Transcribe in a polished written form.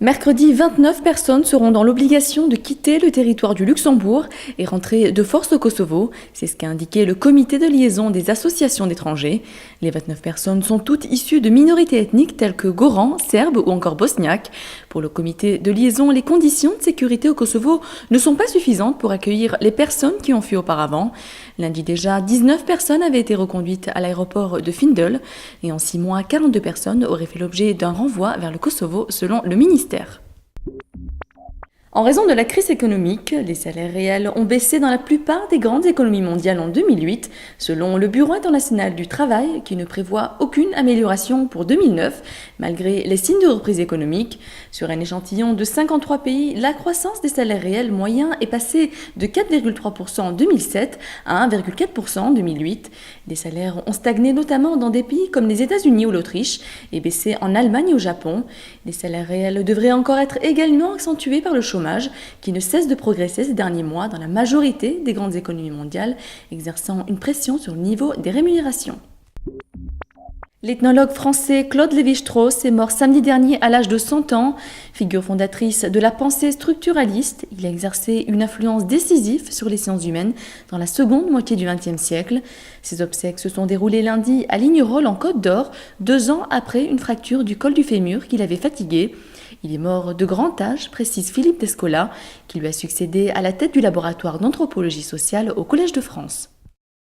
Mercredi, 29 personnes seront dans l'obligation de quitter le territoire du Luxembourg et rentrer de force au Kosovo. C'est ce qu'a indiqué le comité de liaison des associations d'étrangers. Les 29 personnes sont toutes issues de minorités ethniques telles que Gorans, Serbes ou encore Bosniaques. Pour le comité de liaison, les conditions de sécurité au Kosovo ne sont pas suffisantes pour accueillir les personnes qui ont fui auparavant. Lundi déjà, 19 personnes avaient été reconduites à l'aéroport de Findel et en 6 mois, 42 personnes auraient fait l'objet d'un renvoi vers le Kosovo selon le ministère. En raison de la crise économique, les salaires réels ont baissé dans la plupart des grandes économies mondiales en 2008, selon le Bureau international du travail, qui ne prévoit aucune amélioration pour 2009, malgré les signes de reprise économique. Sur un échantillon de 53 pays, la croissance des salaires réels moyens est passée de 4,3% en 2007 à 1,4% en 2008. Les salaires ont stagné notamment dans des pays comme les États-Unis ou l'Autriche et baissé en Allemagne et au Japon. Les salaires réels devraient encore être également accentués par le chômage, qui ne cesse de progresser ces derniers mois dans la majorité des grandes économies mondiales, exerçant une pression sur le niveau des rémunérations. L'ethnologue français Claude Lévi-Strauss est mort samedi dernier à l'âge de 100 ans. Figure fondatrice de la pensée structuraliste, il a exercé une influence décisive sur les sciences humaines dans la seconde moitié du XXe siècle. Ses obsèques se sont déroulées lundi à Lignerolles en Côte d'Or, 2 ans après une fracture du col du fémur qui l'avait fatigué. Il est mort de grand âge, précise Philippe Descola, qui lui a succédé à la tête du laboratoire d'anthropologie sociale au Collège de France.